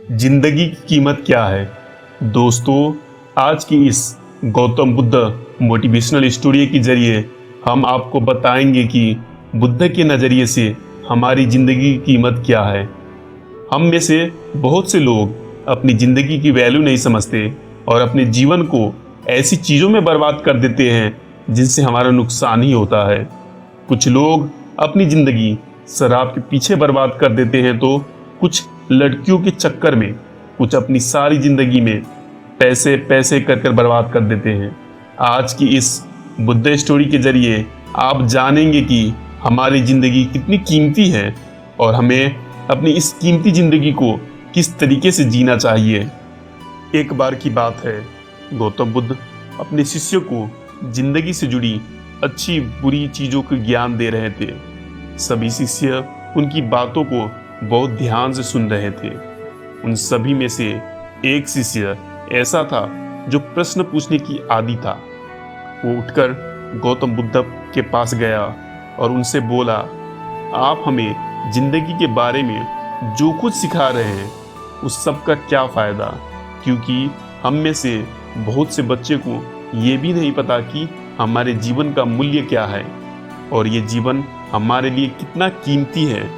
जिंदगी की कीमत क्या है। दोस्तों, आज की इस गौतम बुद्ध मोटिवेशनल स्टोरी के जरिए हम आपको बताएंगे कि बुद्ध के नज़रिए से हमारी ज़िंदगी की कीमत क्या है। हम में से बहुत से लोग अपनी ज़िंदगी की वैल्यू नहीं समझते और अपने जीवन को ऐसी चीज़ों में बर्बाद कर देते हैं जिनसे हमारा नुकसान ही होता है। कुछ लोग अपनी ज़िंदगी शराब के पीछे बर्बाद कर देते हैं, तो कुछ लड़कियों के चक्कर में, कुछ अपनी सारी ज़िंदगी में पैसे पैसे कर बर्बाद कर देते हैं। आज की इस बुद्ध स्टोरी के जरिए आप जानेंगे कि हमारी ज़िंदगी कितनी कीमती है और हमें अपनी इस कीमती ज़िंदगी को किस तरीके से जीना चाहिए। एक बार की बात है, गौतम बुद्ध अपने शिष्यों को ज़िंदगी से जुड़ी अच्छी बुरी चीज़ों का ज्ञान दे रहे थे। सभी शिष्य उनकी बातों को बहुत ध्यान से सुन रहे थे। उन सभी में से एक शिष्य ऐसा था जो प्रश्न पूछने की आदी था। वो उठकर गौतम बुद्ध के पास गया और उनसे बोला, आप हमें जिंदगी के बारे में जो कुछ सिखा रहे हैं उस सब का क्या फ़ायदा, क्योंकि हम में से बहुत से बच्चे को ये भी नहीं पता कि हमारे जीवन का मूल्य क्या है और ये जीवन हमारे लिए कितना कीमती है।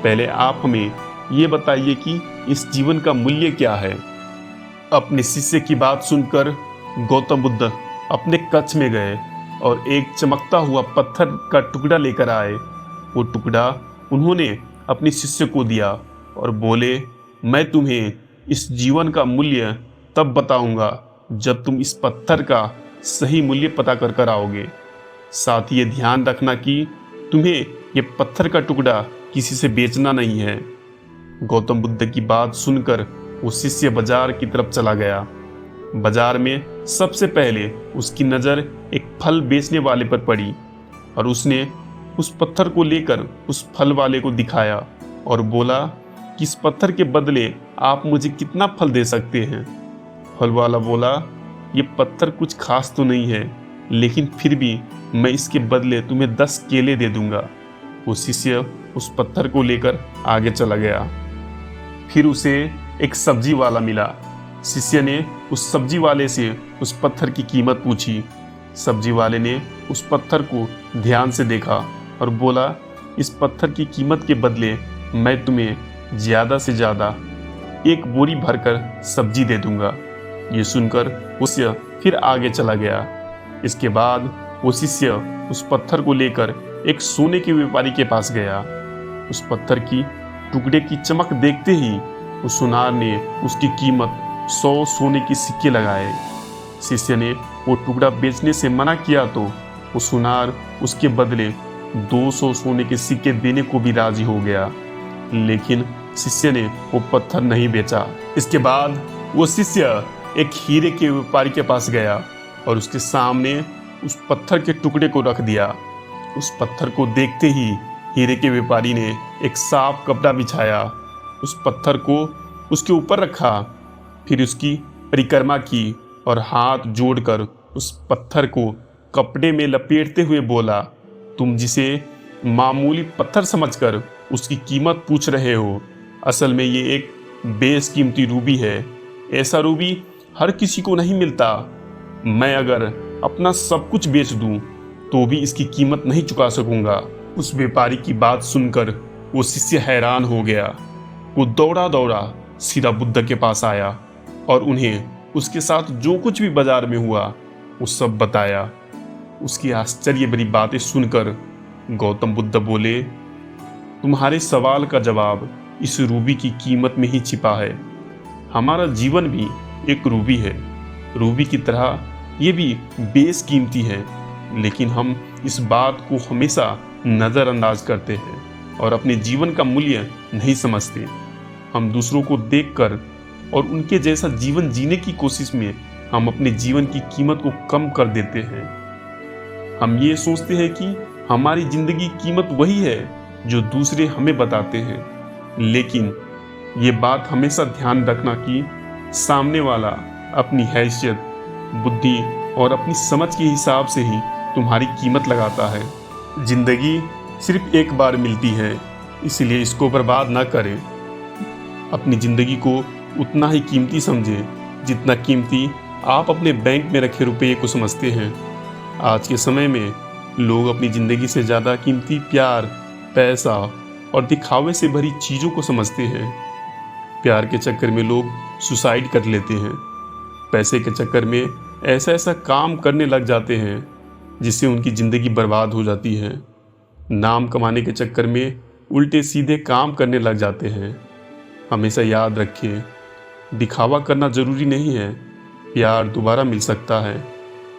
पहले आप हमें ये बताइए कि इस जीवन का मूल्य क्या है। अपने शिष्य की बात सुनकर गौतम बुद्ध अपने कक्ष में गए और एक चमकता हुआ पत्थर का टुकड़ा लेकर आए। वो टुकड़ा उन्होंने अपने शिष्य को दिया और बोले, मैं तुम्हें इस जीवन का मूल्य तब बताऊंगा जब तुम इस पत्थर का सही मूल्य पता कर आओगे। साथ ही ये ध्यान रखना कि तुम्हें ये पत्थर का टुकड़ा किसी से बेचना नहीं है। गौतम बुद्ध की बात सुनकर वो शिष्य बाजार की तरफ चला गया। बाजार में सबसे पहले उसकी नज़र एक फल बेचने वाले पर पड़ी और उसने उस पत्थर को लेकर उस फल वाले को दिखाया और बोला कि इस पत्थर के बदले आप मुझे कितना फल दे सकते हैं। फल वाला बोला, ये पत्थर कुछ खास तो नहीं है, लेकिन फिर भी मैं इसके बदले तुम्हें 10 केले दे दूंगा। वो शिष्य उस पत्थर को लेकर आगे चला गया। फिर उसे एक सब्जी वाला मिला। शिष्य ने उस सब्जी वाले से उस पत्थर की कीमत पूछी। सब्जी वाले ने उस पत्थर को ध्यान से देखा और बोला, इस पत्थर की कीमत के बदले मैं तुम्हें ज़्यादा से ज़्यादा एक बोरी भरकर सब्जी दे दूंगा। ये सुनकर वो शिष्य फिर आगे चला गया। इसके बाद वो शिष्य उस पत्थर को लेकर एक सोने के व्यापारी के पास गया। उस पत्थर की टुकड़े की चमक देखते ही उस सुनार ने उसकी कीमत 100 सोने के सिक्के लगाए। शिष्य ने वो टुकड़ा बेचने से मना किया तो वो सुनार उसके बदले 200 सोने के सिक्के देने को भी राजी हो गया, लेकिन शिष्य ने वो पत्थर नहीं बेचा। इसके बाद वो शिष्य एक हीरे के व्यापारी के पास गया और उसके सामने उस पत्थर के टुकड़े को रख दिया। उस पत्थर को देखते ही हीरे के व्यापारी ने एक साफ कपड़ा बिछाया, उस पत्थर को उसके ऊपर रखा, फिर उसकी परिक्रमा की और हाथ जोड़कर उस पत्थर को कपड़े में लपेटते हुए बोला, तुम जिसे मामूली पत्थर समझकर उसकी कीमत पूछ रहे हो, असल में ये एक बेशकीमती रूबी है। ऐसा रूबी हर किसी को नहीं मिलता। मैं अगर अपना सब कुछ बेच दूं तो भी इसकी कीमत नहीं चुका सकूंगा। उस व्यापारी की बात सुनकर वो शिष्य हैरान हो गया। वो दौड़ा दौड़ा सीधा बुद्ध के पास आया और उन्हें उसके साथ जो कुछ भी बाजार में हुआ वो सब बताया। उसकी आश्चर्य भरी बातें सुनकर गौतम बुद्ध बोले, तुम्हारे सवाल का जवाब इस रूबी की कीमत में ही छिपा है। हमारा जीवन भी एक रूबी है। रूबी की तरह ये भी बेशकीमती है, लेकिन हम इस बात को हमेशा नज़रअंदाज करते हैं और अपने जीवन का मूल्य नहीं समझते। हम दूसरों को देखकर और उनके जैसा जीवन जीने की कोशिश में हम अपने जीवन की कीमत को कम कर देते हैं। हम ये सोचते हैं कि हमारी ज़िंदगी की कीमत वही है जो दूसरे हमें बताते हैं, लेकिन ये बात हमेशा ध्यान रखना कि सामने वाला अपनी हैसियत, बुद्धि और अपनी समझ के हिसाब से ही तुम्हारी कीमत लगाता है। जिंदगी सिर्फ एक बार मिलती है, इसलिए इसको बर्बाद ना करें। अपनी ज़िंदगी को उतना ही कीमती समझें जितना कीमती आप अपने बैंक में रखे रुपये को समझते हैं। आज के समय में लोग अपनी ज़िंदगी से ज़्यादा कीमती प्यार, पैसा और दिखावे से भरी चीज़ों को समझते हैं। प्यार के चक्कर में लोग सुसाइड कर लेते हैं। पैसे के चक्कर में ऐसा ऐसा काम करने लग जाते हैं जिससे उनकी ज़िंदगी बर्बाद हो जाती है। नाम कमाने के चक्कर में उल्टे सीधे काम करने लग जाते हैं। हमेशा याद रखें, दिखावा करना ज़रूरी नहीं है। प्यार दोबारा मिल सकता है,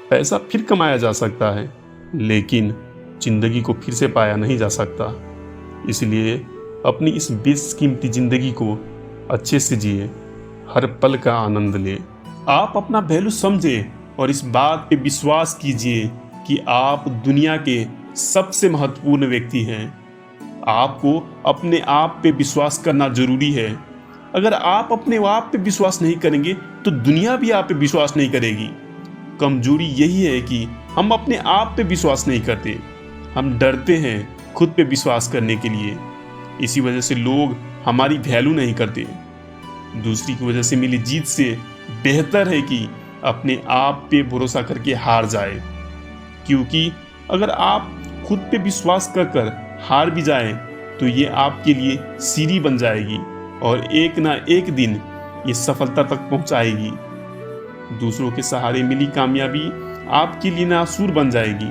पैसा फिर कमाया जा सकता है, लेकिन ज़िंदगी को फिर से पाया नहीं जा सकता। इसलिए अपनी इस बेशकीमती ज़िंदगी को अच्छे से जिए, हर पल का आनंद लें। आप अपना वैल्यू समझें और इस बात पे विश्वास कीजिए कि आप दुनिया के सबसे महत्वपूर्ण व्यक्ति हैं। आपको अपने आप पे विश्वास करना जरूरी है। अगर आप अपने आप पे विश्वास नहीं करेंगे तो दुनिया भी आप पे विश्वास नहीं करेगी। कमजोरी यही है कि हम अपने आप पे विश्वास नहीं करते। हम डरते हैं खुद पे विश्वास करने के लिए। इसी वजह से लोग हमारी वैल्यू नहीं करते। दूसरी की वजह से मिली जीत से बेहतर है कि अपने आप पे भरोसा करके हार जाए, क्योंकि अगर आप खुद पे विश्वास कर हार भी जाए तो ये आपके लिए सीढ़ी बन जाएगी और एक ना एक दिन ये सफलता तक पहुंचाएगी। दूसरों के सहारे मिली कामयाबी आपके लिए नासूर बन जाएगी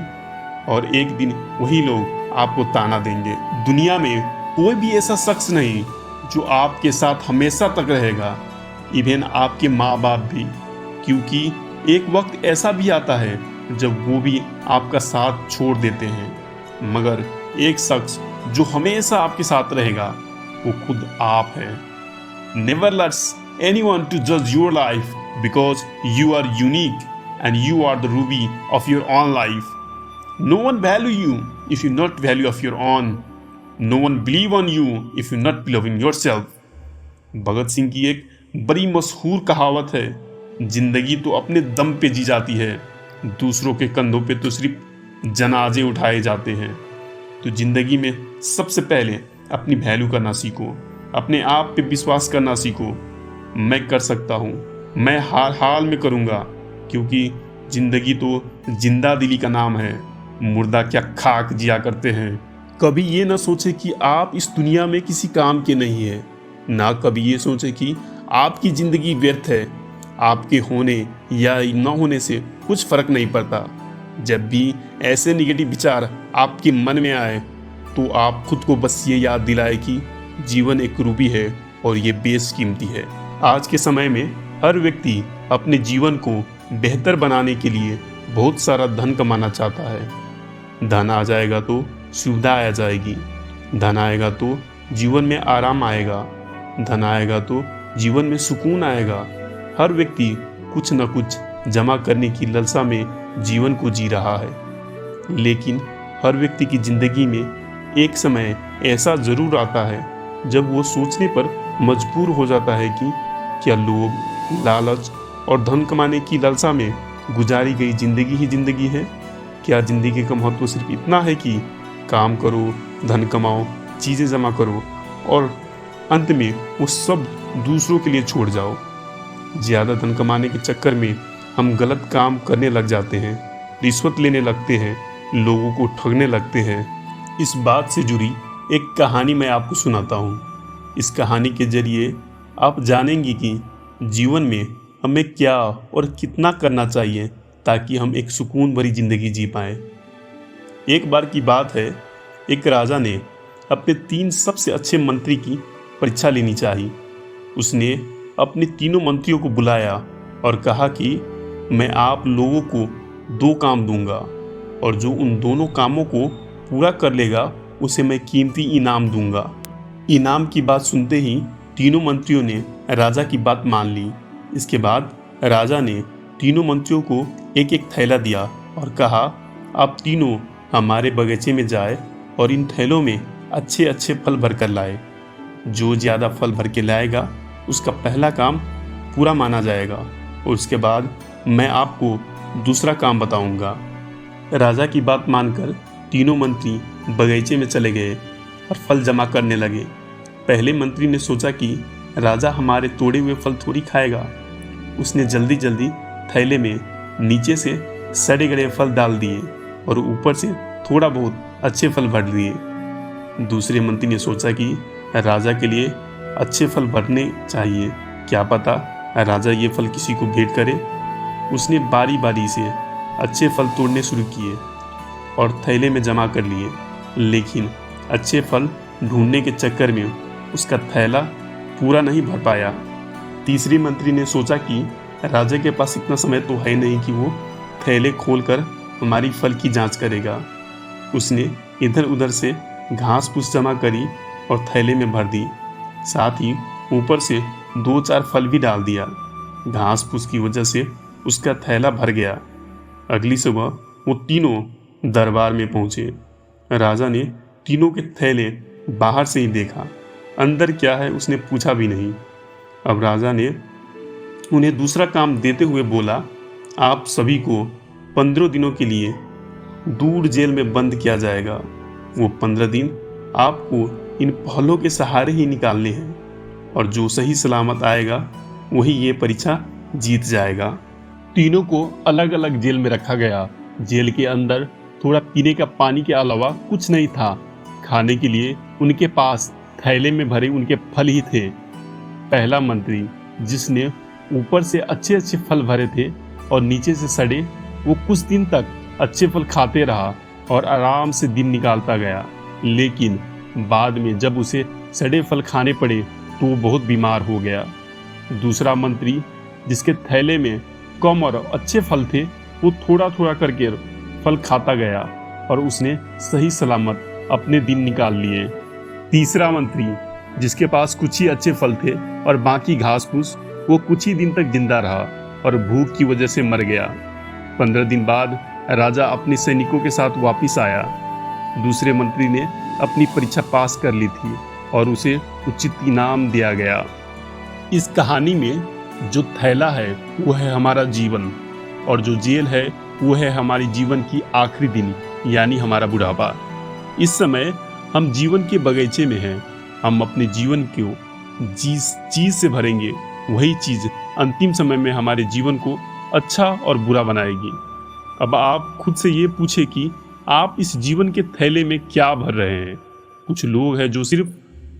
और एक दिन वही लोग आपको ताना देंगे। दुनिया में कोई भी ऐसा शख्स नहीं जो आपके साथ हमेशा तक रहेगा, इवन आपके माँ बाप भी, क्योंकि एक वक्त ऐसा भी आता है जब वो भी आपका साथ छोड़ देते हैं। मगर एक शख्स जो हमेशा आपके साथ रहेगा वो खुद आप हैं। नेवर लेट्स एनीवन टू जज your life because you are unique and you are the ruby of your own life. No one value you if you not value of your own. No one believe on you if you not believe in yourself. Bhagat Singh की एक बड़ी मशहूर कहावत है, जिंदगी तो अपने दम पे जी जाती है, दूसरों के कंधों पे तो सिर्फ जनाजे उठाए जाते हैं। तो जिंदगी में सबसे पहले अपनी वैल्यू करना सीखो, अपने आप पे विश्वास करना सीखो। मैं कर सकता हूँ, मैं हर हाल में करूँगा, क्योंकि जिंदगी तो जिंदा दिली का नाम है। मुर्दा क्या खाक जिया करते हैं। कभी ये ना सोचे कि आप इस दुनिया में किसी काम के नहीं है, ना कभी ये सोचे कि आपकी ज़िंदगी व्यर्थ है। आपके होने या न होने से कुछ फ़र्क नहीं पड़ता। जब भी ऐसे निगेटिव विचार आपके मन में आए तो आप खुद को बस ये याद दिलाए कि जीवन एक रूबी है और ये बेशकीमती है। आज के समय में हर व्यक्ति अपने जीवन को बेहतर बनाने के लिए बहुत सारा धन कमाना चाहता है। धन आ जाएगा तो सुविधा आ जाएगी, धन आएगा तो जीवन में आराम आएगा, धन आएगा तो जीवन में सुकून आएगा। हर व्यक्ति कुछ न कुछ जमा करने की लालसा में जीवन को जी रहा है, लेकिन हर व्यक्ति की जिंदगी में एक समय ऐसा जरूर आता है जब वो सोचने पर मजबूर हो जाता है कि क्या लोभ, लालच और धन कमाने की लालसा में गुजारी गई जिंदगी ही जिंदगी है? क्या जिंदगी का महत्व सिर्फ इतना है कि काम करो, धन कमाओ, चीज़ें जमा करो और अंत में वो सब दूसरों के लिए छोड़ जाओ? ज़्यादा धन कमाने के चक्कर में हम गलत काम करने लग जाते हैं, रिश्वत लेने लगते हैं, लोगों को ठगने लगते हैं। इस बात से जुड़ी एक कहानी मैं आपको सुनाता हूँ। इस कहानी के जरिए आप जानेंगे कि जीवन में हमें क्या और कितना करना चाहिए ताकि हम एक सुकून भरी ज़िंदगी जी पाएँ। एक बार की बात है, एक राजा ने अपने 3 सबसे अच्छे मंत्री की परीक्षा लेनी चाहिए। उसने अपने तीनों मंत्रियों को बुलाया और कहा कि मैं आप लोगों को 2 काम दूंगा और जो उन दोनों कामों को पूरा कर लेगा उसे मैं कीमती इनाम दूंगा। इनाम की बात सुनते ही तीनों मंत्रियों ने राजा की बात मान ली। इसके बाद राजा ने तीनों मंत्रियों को एक एक थैला दिया और कहा, आप तीनों हमारे बगीचे में जाए और इन थैलों में अच्छे अच्छे फल भर कर लाए। जो ज़्यादा फल भर के लाएगा उसका पहला काम पूरा माना जाएगा और उसके बाद मैं आपको दूसरा काम बताऊंगा। राजा की बात मानकर तीनों मंत्री बगीचे में चले गए और फल जमा करने लगे। पहले मंत्री ने सोचा कि राजा हमारे तोड़े हुए फल थोड़ी खाएगा। उसने जल्दी जल्दी थैले में नीचे से सड़े गले फल डाल दिए और ऊपर से थोड़ा बहुत अच्छे फल भर दिए। दूसरे मंत्री ने सोचा कि राजा के लिए अच्छे फल भरने चाहिए, क्या पता राजा ये फल किसी को भेंट करे। उसने बारी बारी से अच्छे फल तोड़ने शुरू किए और थैले में जमा कर लिए, लेकिन अच्छे फल ढूंढने के चक्कर में उसका थैला पूरा नहीं भर पाया। तीसरी मंत्री ने सोचा कि राजा के पास इतना समय तो है नहीं कि वो थैले खोलकर हमारी फल की जांच करेगा। उसने इधर उधर से घास फूस जमा करी और थैले में भर दी, साथ ही ऊपर से 2-4 फल भी डाल दिया। घास फूस की वजह से उसका थैला भर गया। अगली सुबह वो तीनों दरबार में पहुंचे। राजा ने तीनों के थैले बाहर से ही देखा, अंदर क्या है उसने पूछा भी नहीं। अब राजा ने उन्हें दूसरा काम देते हुए बोला, आप सभी को 15 दिनों के लिए दूर जेल में बंद किया जाएगा। वो 15 दिन आपको इन फलों के सहारे ही निकालने हैं और जो सही सलामत आएगा वही ये परीक्षा जीत जाएगा। तीनों को अलग अलग जेल में रखा गया। जेल के अंदर थोड़ा पीने का पानी के अलावा कुछ नहीं था। खाने के लिए उनके पास थैले में भरे उनके फल ही थे। पहला मंत्री, जिसने ऊपर से अच्छे अच्छे फल भरे थे और नीचे से सड़े, वो कुछ दिन तक अच्छे फल खाते रहा और आराम से दिन निकालता गया। लेकिन बाद में जब उसे सड़े फल खाने पड़े तो वो बहुत बीमार हो गया। दूसरा मंत्री, जिसके थैले में कम और अच्छे फल थे, वो थोड़ा थोड़ा करके फल खाता गया और उसने सही सलामत अपने दिन निकाल लिए। तीसरा मंत्री, जिसके पास कुछ ही अच्छे फल थे और बाकी घास फूस, वो कुछ ही दिन तक जिंदा रहा और भूख की वजह से मर गया। 15 दिन बाद राजा अपने सैनिकों के साथ वापिस आया। दूसरे मंत्री ने अपनी परीक्षा पास कर ली थी और उसे उचित इनाम दिया गया। इस कहानी में जो थैला है वो है हमारा जीवन और जो जेल है वो है हमारी जीवन की आखिरी दिन, यानी हमारा बुढ़ापा। इस समय हम जीवन के बगीचे में हैं। हम अपने जीवन को जिस चीज़ से भरेंगे वही चीज़ अंतिम समय में हमारे जीवन को अच्छा और बुरा बनाएगी। अब आप खुद से ये पूछे कि आप इस जीवन के थैले में क्या भर रहे हैं। कुछ लोग हैं जो सिर्फ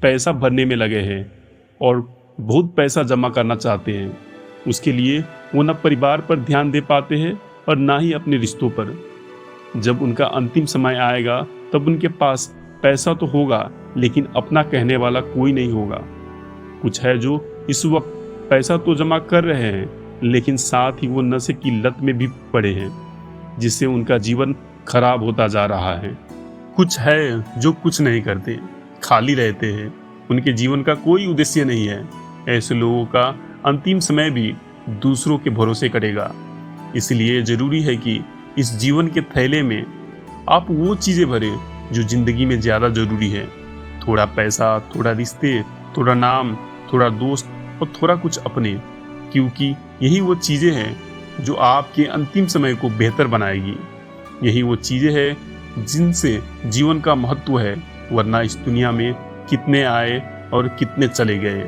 पैसा भरने में लगे हैं और बहुत पैसा जमा करना चाहते हैं। उसके लिए वो न परिवार पर ध्यान दे पाते हैं और ना ही अपने रिश्तों पर। जब उनका अंतिम समय आएगा तब उनके पास पैसा तो होगा लेकिन अपना कहने वाला कोई नहीं होगा। कुछ है जो इस वक्त पैसा तो जमा कर रहे हैं लेकिन साथ ही वो नशे की लत में भी पड़े हैं, जिससे उनका जीवन खराब होता जा रहा है। कुछ है जो कुछ नहीं करते, खाली रहते हैं, उनके जीवन का कोई उद्देश्य नहीं है। ऐसे लोगों का अंतिम समय भी दूसरों के भरोसे कटेगा। इसलिए जरूरी है कि इस जीवन के थैले में आप वो चीज़ें भरें जो जिंदगी में ज़्यादा जरूरी है। थोड़ा पैसा, थोड़ा रिश्ते, थोड़ा नाम, थोड़ा दोस्त और थोड़ा कुछ अपने, क्योंकि यही वो चीज़ें हैं जो आपके अंतिम समय को बेहतर बनाएगी। यही वो चीज़ें हैं जिनसे जीवन का महत्व है, वरना इस दुनिया में कितने आए और कितने चले गए।